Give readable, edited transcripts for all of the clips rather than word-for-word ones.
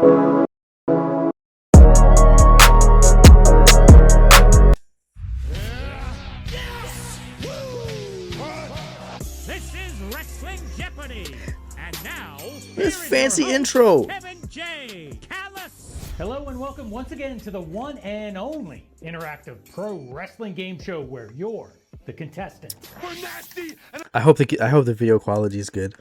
This is Wrestling Jeopardy! And now, this fancy intro. Kevin J. Callis. Hello and welcome once again to the one and only interactive pro wrestling game show where you're the contestant. I hope the video quality is good.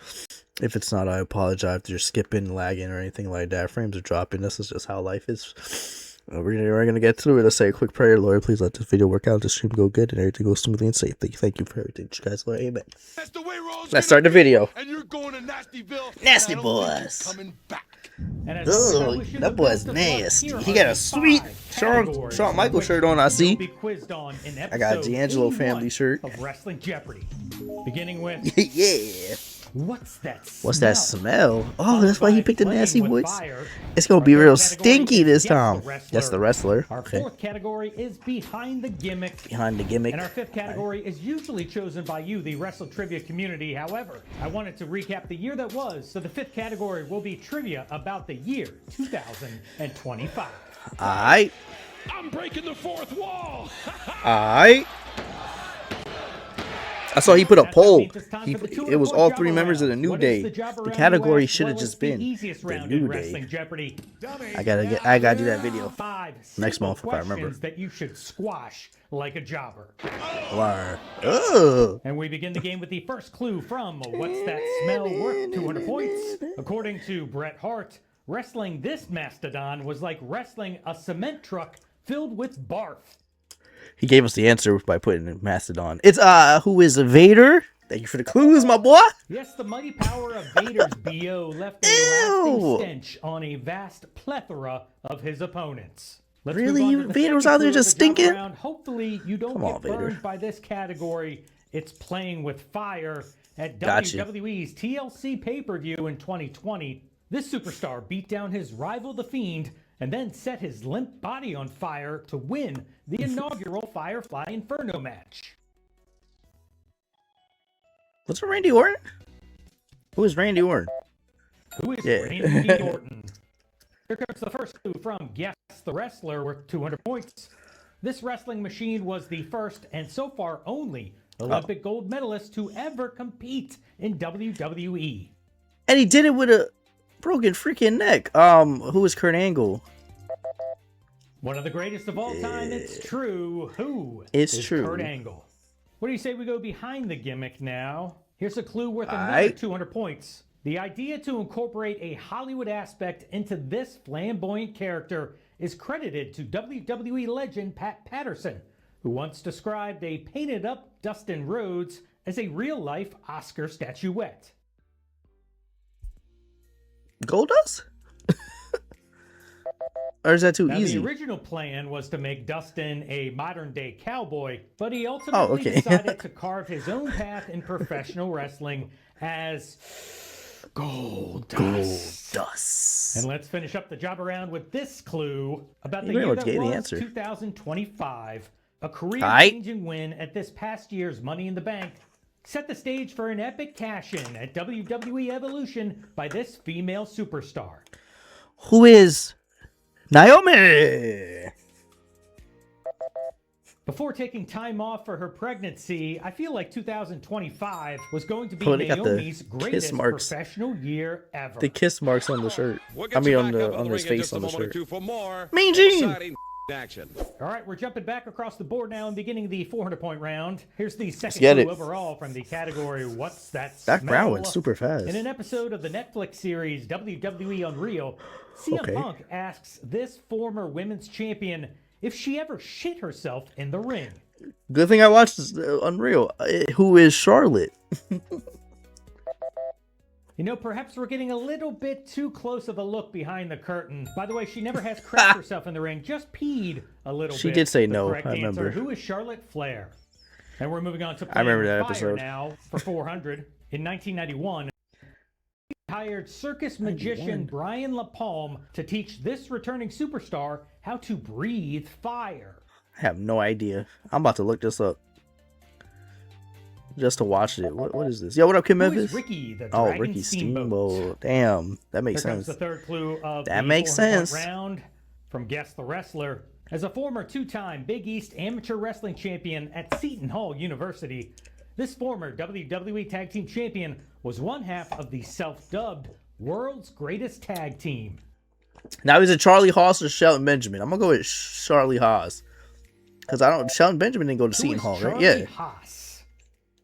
If it's not, I apologize if you're skipping, lagging, or anything like that. Frames are dropping. This is just how life is. We're gonna get through it. Let's say a quick prayer. Lord, please let this video work out, the stream go good, and everything goes smoothly and safely. Thank you for everything, you guys. Lord, amen. That's the way Let's start the video. And you're going to Nastyville. Nasty boys. Coming back. Oh, that boy's nasty. He got a sweet Shawn Michaels shirt on, I see. I got a D'Angelo family shirt. Of Wrestling Jeopardy. Beginning with yeah. What's that smell? Oh, that's why he picked a nasty voice. It's gonna be real stinky this time. That's the wrestler. Our fourth category is behind the gimmick. Behind the gimmick. And our fifth category is usually chosen by you, the WrestleTrivia community. However, I wanted to recap the year that was, so the fifth category will be trivia about the year 2025. Alright. I'm breaking the fourth wall. Alright. I saw he put a poll. It was all three members of the New Day. The category should have just been the New Day. I gotta do that video next month if I remember. That you should squash like a jobber. Wow. Oh. And we begin the game with the first clue from What's That Smell Worth 200 points. According to Bret Hart, wrestling this mastodon was like wrestling a cement truck filled with barf. He gave us the answer by putting in Mastodon. It's, who is Vader? Thank you for the clues, my boy. Yes, the mighty power of Vader's BO left a lasting stench on a vast plethora of his opponents. Really? Vader was out there just stinking? Hopefully you don't get burned by this category. It's playing with fire. At WWE's TLC pay-per-view in 2020, this superstar beat down his rival, The Fiend, and then set his limp body on fire to win the inaugural Firefly Inferno match. What's Randy Orton? Who is Randy Orton? Who is Randy Orton? Here comes the first clue from Guess the Wrestler, worth 200 points. This wrestling machine was the first and so far only Olympic gold medalist to ever compete in WWE. And he did it with a broken freaking neck. Who is Kurt Angle? One of the greatest of all time. It's true. Who is Kurt Angle? What do you say we go behind the gimmick now? Here's a clue worth another 200 points. The idea to incorporate a Hollywood aspect into this flamboyant character is credited to WWE legend Pat Patterson, who once described a painted-up Dustin Rhodes as a real-life Oscar statuette. Goldust? Or is that too easy? The original plan was to make Dustin a modern-day cowboy, but he ultimately decided to carve his own path in professional wrestling as Goldust. And let's finish up the job around with this clue about the year that was 2025. A career-changing win at this past year's Money in the Bank set the stage for an epic cash-in at WWE Evolution by this female superstar. Who is Naomi? Before taking time off for her pregnancy, I feel like 2025 was going to be Naomi's greatest professional year ever. The kiss marks on the shirt. I mean, on his face on the shirt. Mean Gene! Action. All right, we're jumping back across the board now and beginning the 400-point round. Here's the second clue overall from the category What's That Smell? That round went super fast. In an episode of the Netflix series WWE Unreal, CM Punk asks this former women's champion if she ever shit herself in the ring. Good thing I watched Unreal. Who is Charlotte? You know, perhaps we're getting a little bit too close of a look behind the curtain. By the way, she never has crapped herself in the ring, just peed a little bit. She did say no, I remember. Who is Charlotte Flair? And we're moving on to I remember that episode now for 400. In 1991, he hired circus magician Brian LaPalme to teach this returning superstar how to breathe fire. I have no idea. I'm about to look this up. just to watch it. What is this? Yo, what up, Kim Who Memphis? is Ricky the Oh, Dragon Ricky Steamboat? Steamboat. Damn, that makes Here comes sense. the third clue of That the makes 400-point sense. round from Guess the Wrestler. As a former two-time Big East amateur wrestling champion at Seton Hall University, this former WWE Tag Team Champion was one half of the self-dubbed World's Greatest Tag Team. Now he's a Charlie Haas or Shelton Benjamin. I'm gonna go with Charlie Haas. Because I don't Shelton Benjamin didn't go to Seton Hall, right? Charlie Yeah. Haas?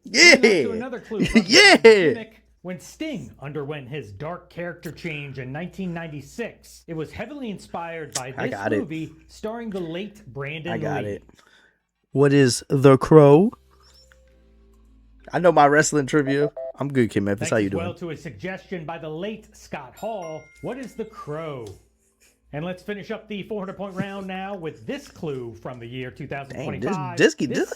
Yeah. To another clue from Yeah. Gimmick. When Sting underwent his dark character change in 1996, it was heavily inspired by this movie starring the late Brandon Lee. I got it. What is The Crow? I know my wrestling trivia. I'm good, Kim Memphis. How you doing? Well, to a suggestion by the late Scott Hall, what is The Crow? And let's finish up the 400-point round now with this clue from the year 2025. This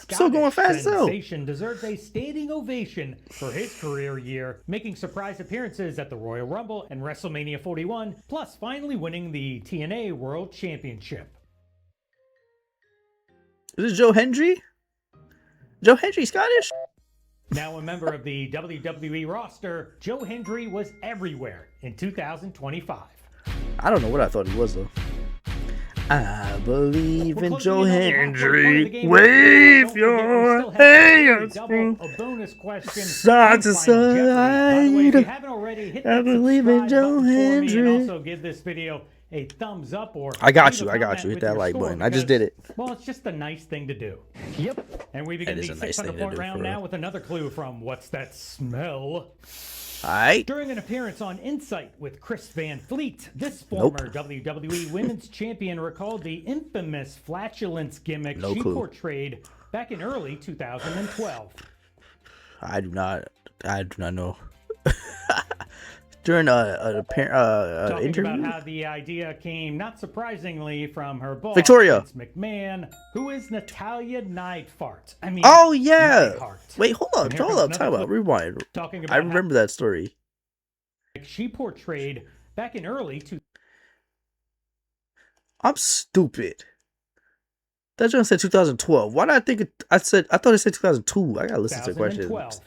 still going fast though. Sensation deserves a standing ovation for his career year, making surprise appearances at the Royal Rumble and WrestleMania 41, plus finally winning the TNA World Championship. Is it Joe Hendry? Joe Hendry Scottish? Now a member of the WWE roster, Joe Hendry was everywhere in 2025. I don't know what I thought he was though. I believe in Joe Hendry. Wave your hands from a bonus question side to side. If you haven't already, hit I believe in Joe Hendry. And also give this video a thumbs up or I got you. Hit that like button. I just did it. Well, it's just a nice thing to do. Yep. And we begin the 600-point round now with another clue from What's That Smell? Alright. During an appearance on Insight with Chris Van Fleet, this former WWE Women's Champion recalled the infamous flatulence gimmick she portrayed back in early 2012. I do not know. During an interview, about how the idea came, not surprisingly, from her boss, Victoria Vince McMahon, who is Natalia Neidhart. Oh yeah. Neidhart. Wait, hold up. Talk about rewind. I remember that story. She portrayed back in early. I'm stupid. That just said 2012. Why did I think I thought it said 2002. I gotta listen to the questions.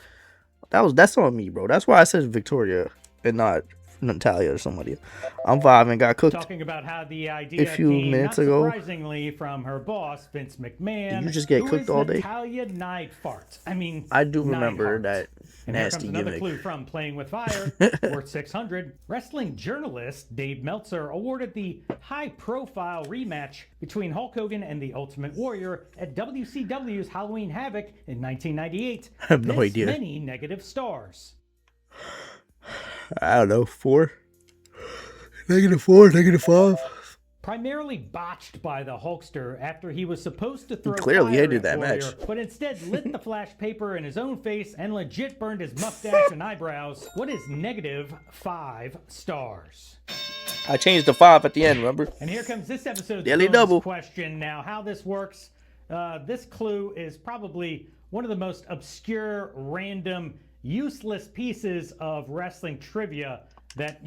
That's on me, bro. That's why I said Victoria and not Natalia or somebody. I'm vibing. Got cooked. Talking about how the idea a few came, minutes not ago. Surprisingly, from her boss, Vince McMahon. Did you just get cooked all day? Natalia Neidhart. I do remember that and nasty here comes another gimmick. clue from Playing with Fire, worth 600. Wrestling journalist Dave Meltzer awarded the high-profile rematch between Hulk Hogan and the Ultimate Warrior at WCW's Halloween Havoc in 1998. I have no idea. Many negative stars. I don't know, 4? -4, -5. Primarily botched by the Hulkster after he was supposed to throw clearly fire hated at that Warrior, match. but instead lit the flash paper in his own face and legit burned his mustache and eyebrows. What is -5 stars? I changed the 5 at the end, remember? And here comes this episode's Daily bonus double. question. Now, how this works, this clue is probably one of the most obscure, random, useless pieces of wrestling trivia that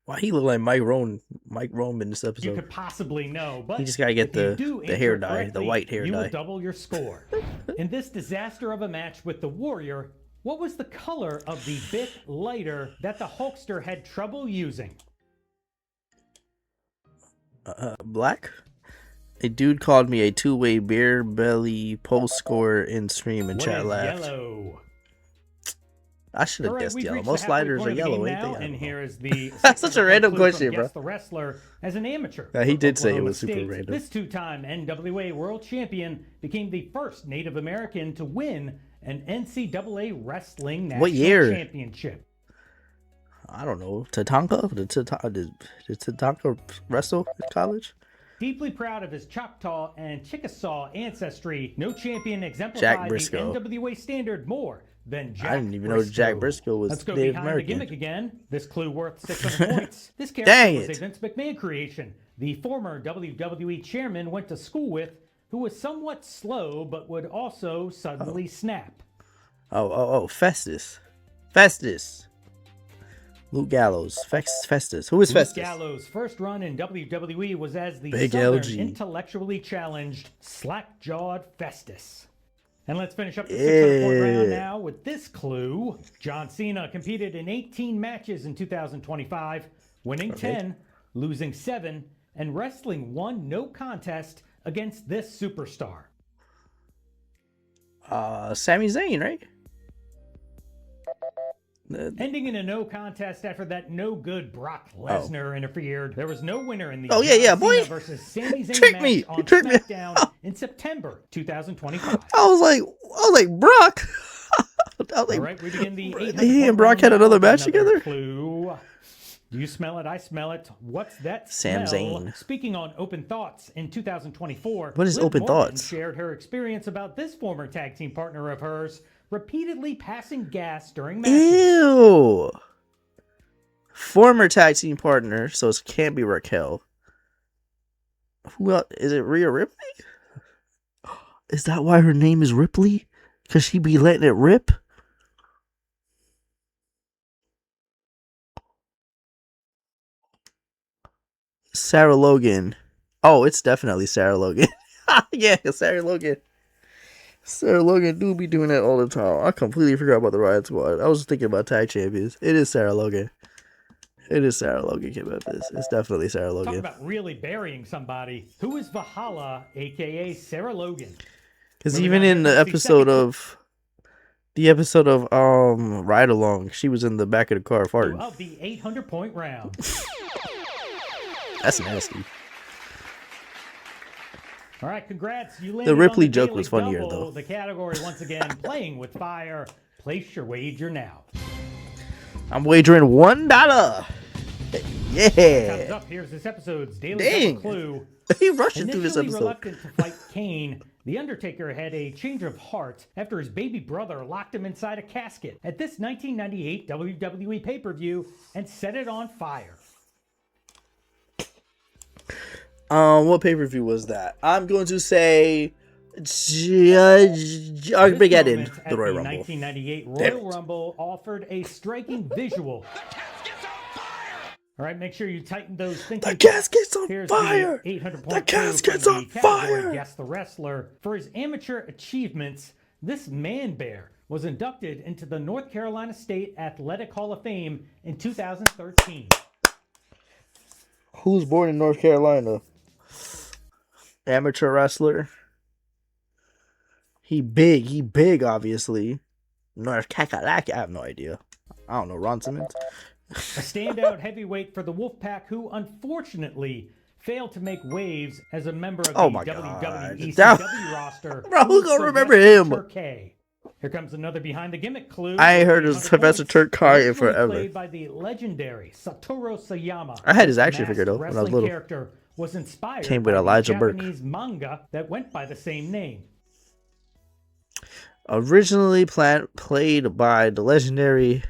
Why he look like Mike Roman in this you episode? could possibly know, but He just gotta get if the you do hair answer dye, the correctly, white hair you dye. will double your score. In this disaster of a match with the Warrior, what was the color of the bit lighter that the Hulkster had trouble using? Black? A dude called me a two-way beer belly post score in stream and chat laughed. Yellow? I should have guessed yellow. Most lighters are yellow, ain't they? And here is the That's such a random question, bro. Guess the Wrestler as an amateur. Yeah, he did say it Oklahoma was super State, random. This two-time NWA World Champion became the first Native American to win an NCAA Wrestling National Championship. I don't know. Tatanka? Did Tatanka wrestle in college? Deeply proud of his Choctaw and Chickasaw ancestry, no champion exemplified the NWA standard more than Jack I didn't even Briscoe. know Jack Briscoe was Let's go Native behind American. the gimmick again. This clue worth 600 points. This character was a Vince McMahon creation. The former WWE chairman went to school with, who was somewhat slow but would also suddenly snap. Festus. Luke Gallows. Festus. Who is Festus? Luke Gallows' first run in WWE was as the Big Southern LG. intellectually challenged, slack-jawed Festus. And let's finish up the 600-point round now with this clue. John Cena competed in 18 matches in 2025, winning 10, losing 7, and wrestling 1 no contest against this superstar. Sami Zayn, right? Ending in a no contest after that no good Brock Lesnar interfered. There was no winner in the John boy Cena versus Sami Zayn Trick match me. on Trick me. SmackDown in September 2025. I was like Brock. All right, we begin the 800 he and Brock had another match together. Clue. Do you smell it? I smell it. What's that Sam smell? Zayn. Speaking on Open Thoughts in 2024, What is Liv Open Morgan Thoughts? shared her experience about this former tag team partner of hers repeatedly passing gas during matches. Ew. Former tag team partner, so it can't be Raquel. Who else? Is it Rhea Ripley? Is that why her name is Ripley? Because she be letting it rip? Sarah Logan. Oh, it's definitely Sarah Logan. Yeah, Sarah Logan. Sarah Logan do be doing that all the time. I completely forgot about the Riot Squad. I was thinking about tag champions. It is Sarah Logan. It is Sarah Logan, Kim Memphis. It's definitely Sarah Logan. Talk about really burying somebody. Who is Valhalla, aka Sarah Logan? Because even in the episode of Ride Along, she was in the back of the car farting. Of the 800-point round. That's nasty. All right, congrats. You landed The Ripley on the joke daily was funnier, double. though. The category, once again, playing with fire. Place your wager now. I'm wagering $1. Comes Yeah. up. Here's this episode's daily Dang. double clue. He rushing through this Initially episode. reluctant to fight Kane, The Undertaker had a change of heart after his baby brother locked him inside a casket at this 1998 WWE pay-per-view and set it on fire. What pay-per-view was that? I'm going to say Armageddon, the Royal Rumble. 1998 Damn Royal it. Rumble offered a striking visual. All right, make sure you tighten those thinking. The casket's on Here's fire. The 800 The casket's on fire. Guess the wrestler. For his amateur achievements, this man bear was inducted into the North Carolina State Athletic Hall of Fame in 2013. Who's born in North Carolina? Amateur wrestler. He big, obviously. North Kakalaki. I have no idea. I don't know. Ron Simmons. A standout heavyweight for the Wolfpack who unfortunately failed to make waves as a member of the WWE ECW roster. Bro, who gonna remember him? Turkey. Here comes another behind the gimmick clue. I ain't heard of 800 Professor points. Turkai in Originally forever. Played by the legendary Satoru Sayama. I had his action Masked figure though when I was wrestling little. Character was inspired Came with by Elijah the Burke. Japanese manga that went by the same name. Originally played by the legendary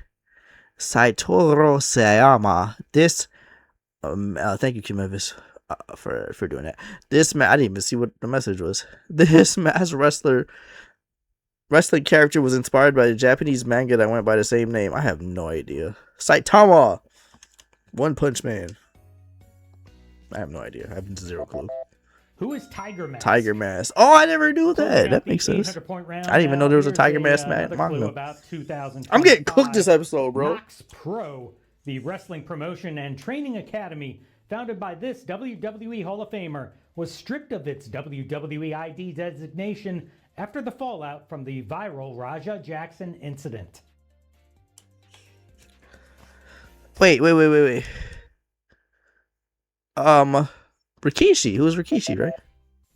Satoru Sayama. This, thank you, Kim Memphis, for doing that. This I didn't even see what the message was. This masked wrestling character was inspired by the Japanese manga that went by the same name. I have no idea. Saitama, One Punch Man. I have no idea. I have zero clue. Who is Tiger Mask? Tiger Mask. Oh, I never knew that. That makes sense. I didn't even know there was a Tiger Mask manga. I'm getting cooked this episode, bro. Max Pro, the wrestling promotion and training academy founded by this WWE Hall of Famer, was stripped of its WWE ID designation after the fallout from the viral Raja Jackson incident. Wait. Rikishi. Who was Rikishi, right?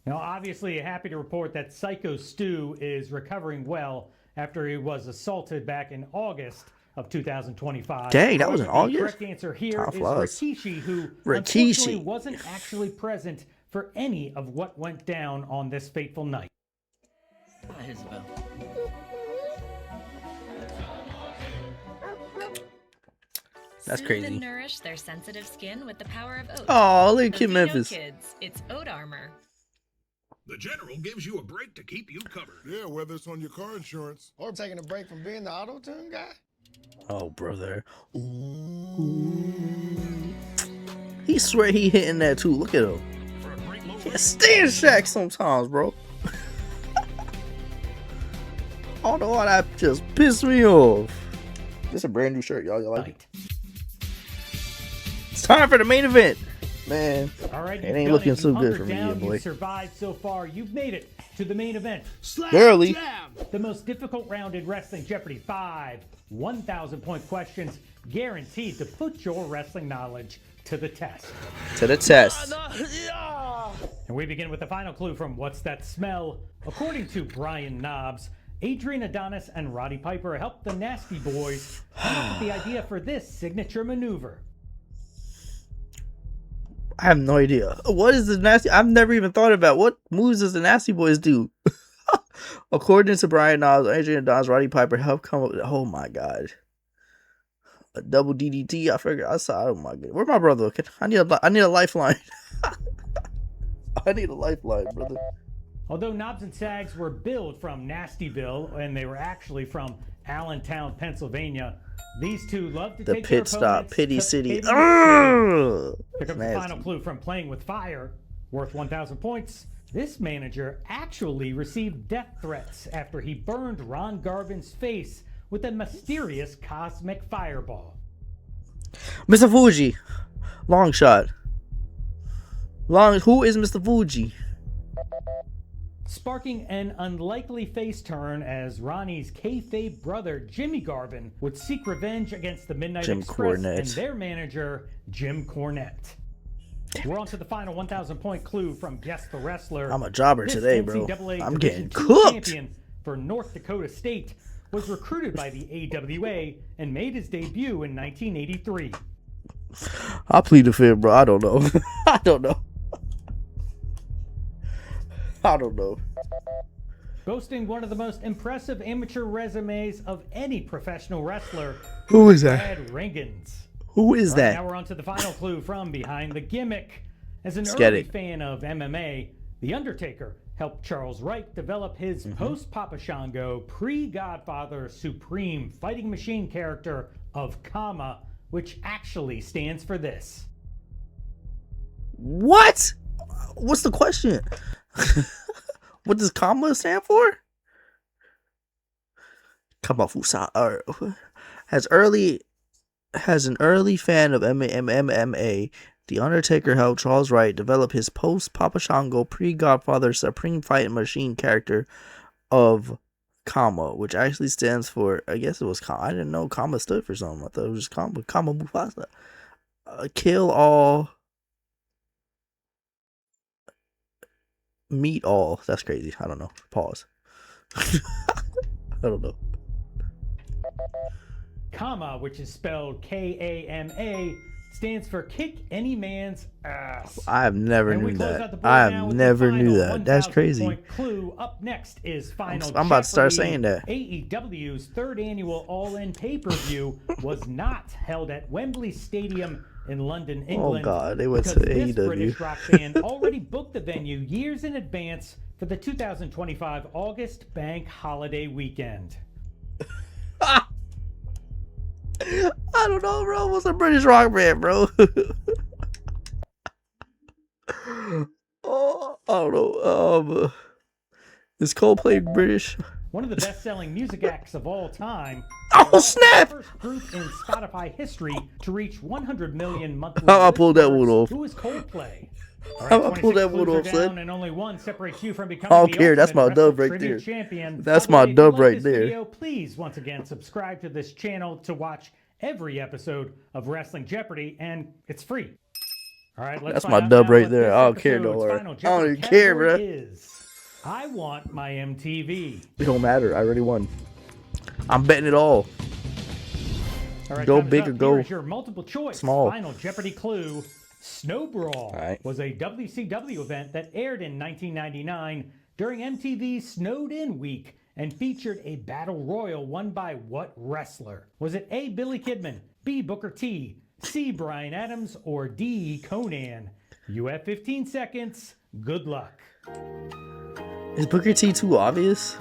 Now, obviously, happy to report that Psycho Stu is recovering well after he was assaulted back in August of 2025. Dang, that was in August? The correct answer here Time is flies. Rikishi, who Rikishi. unfortunately wasn't actually present for any of what went down on this fateful night. Isabel. That's Soothe crazy. and nourish their sensitive skin with the power of oats. Oh, look at For Kim Vito Memphis. Kids, it's Oat Armor. The General gives you a break to keep you covered. Yeah, whether it's on your car insurance or taking a break from being the auto-tune guy. Oh, brother. Ooh. He swear he hitting that too. Look at him. For a great low Can't stand Shaq sometimes, bro. don't know why that just pissed me off. This is a brand new shirt, y'all. Y'all like it? It's time for the main event. Man, All right, it ain't looking so good for me, down, boy. You've survived so far. You've made it to the main event. Barely. The most difficult round in Wrestling Jeopardy. 5 1,000-point questions guaranteed to put your wrestling knowledge to the test. To the test. And we begin with the final clue from What's That Smell? According to Brian Knobs, Adrian Adonis and Roddy Piper helped the Nasty Boys come up with the idea for this signature maneuver. I have no idea. What is the Nasty? I've never even thought about what moves does the Nasty Boys do. According to Brian Knobs, Adrian Adonis, Roddy Piper helped come up with. Oh my god. A double DDT. I figured. I saw. Oh my god. Where's my brother? I need a lifeline. I need a lifeline, brother. Although Knobs and Sags were billed from Nastyville and they were actually from Allentown, Pennsylvania, these two love to The take pit their stop, opponents Pity to City. Pity City. Ugh. Here comes the Nasty. final clue from Playing with Fire, worth 1,000 points. This manager actually received death threats after he burned Ron Garvin's face with a mysterious cosmic fireball. Mr. Fuji. Long shot. Who is Mr. Fuji? Sparking an unlikely face turn as Ronnie's kayfabe brother Jimmy Garvin would seek revenge against the Midnight Jim Express Cornette. and their manager Jim Cornette. We're on to the final 1,000-point clue from Guess the Wrestler. I'm a jobber This today, bro. NCAA I'm Division getting II cooked. champion for North Dakota State was recruited by the AWA and made his debut in 1983. I plead the fifth, bro. I don't know. I don't know. I don't know. Boasting one of the most impressive amateur resumes of any professional wrestler, Who is that? Brad Ringans. Who is All right, that? now we're on to the final clue from Behind the Gimmick. As an Let's get early it. fan of MMA, The Undertaker helped Charles Wright develop his post-Papa Shango, pre-Godfather Supreme Fighting Machine character of Kama, which actually stands for this. What? What's the question? What does comma stand for? Kama Fusa. Has an early fan of MMA, The Undertaker helped Charles Wright develop his post-Papa Shango, pre-Godfather Supreme Fighting Machine character of Kama, which actually stands for, I guess it was Kama. I didn't know Kama stood for something. I thought it was Kama Mufasa. Kill all, meet all. That's crazy. I don't know. Pause. I don't know. Kama, which is spelled K-A-M-A, stands for kick any man's ass. I have never And we knew close out that. the board I now have with never the knew final that. That's crazy. 1,000-point clue. Up next is Final I'm about to start Jeopardy. saying that. AEW's third annual All-In pay-per-view was not held at Wembley Stadium in London, England. Oh God, they went to because this AEW. British rock band already booked the venue years in advance for the 2025 August bank holiday weekend. I don't know, bro. What's a British rock band, bro? Oh, I don't know. Is Coldplay British? One of the best-selling music acts of all time. Oh, snap! The first group in Spotify history to reach 100 million monthly How I pulled that listeners. one off? Who is Coldplay? All How I pulled 26 that one clues are off, son? down, and only one separates you from I becoming don't the care, that's ultimate my dub Wrestle right Trivia there. champion. That's By the way, my if you dub like right this there. Video, please, once again, subscribe to this channel to watch every episode of Wrestling Jeopardy, and it's free. All right, let's That's find my out dub now right what there. this I don't care, episode's don't worry. Final I don't Jeopardy even care, category bruh. is I Want My MTV. It don't matter. I already won. I'm betting it all. All right, Go time is big up. or go Here is your multiple choice small. Final Jeopardy clue. Snow Brawl right. was a WCW event that aired in 1999 during MTV's Snowed In Week and featured a battle royal won by what wrestler? Was it A. Billy Kidman, B. Booker T, C. Bryan Adams, or D. Conan? You have 15 seconds. Good luck. Is Booker T too obvious?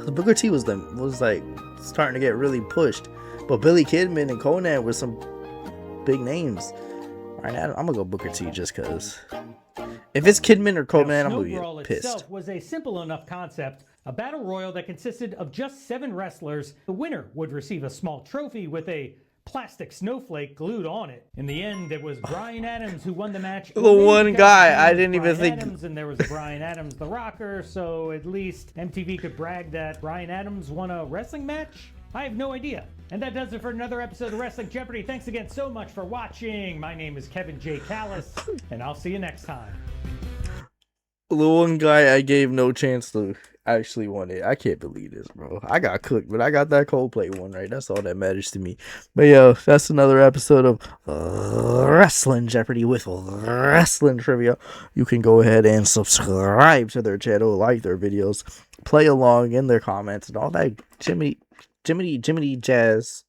Booker T was like starting to get really pushed, but Billy Kidman and Conan were some big names. All right, I'm gonna go Booker T just cause. If it's Kidman or Conan, I'm Now, gonna Snow Brawl be pissed. itself was a simple enough concept a battle royal that consisted of just 7 wrestlers. The winner would receive a small trophy with a plastic snowflake glued on it. In the end, it was Bryan Adams who won the match. The one guy I didn't even think. Adams, and there was Bryan Adams, the Rocker, so at least MTV could brag that Bryan Adams won a wrestling match? I have no idea. And that does it for another episode of Wrestling Jeopardy. Thanks again so much for watching. My name is Kevin J. Callis, and I'll see you next time. The one guy I gave no chance to actually won it. I can't believe this, bro. I got cooked, but I got that Coldplay one right. That's all that matters to me. But yo, that's another episode of Wrestling Jeopardy with Wrestling Trivia. You can go ahead and subscribe to their channel, like their videos, play along in their comments, and all that Jiminy jazz.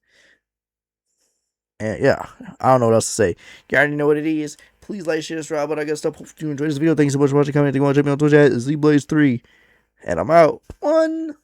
And yeah, I don't know what else to say. You already know what it is. Please like, share, subscribe, but I guess stuff. Hope you enjoyed this video. Thanks so much for watching. Comment, watch me on Twitch at ZBlaze3. And I'm out. 1.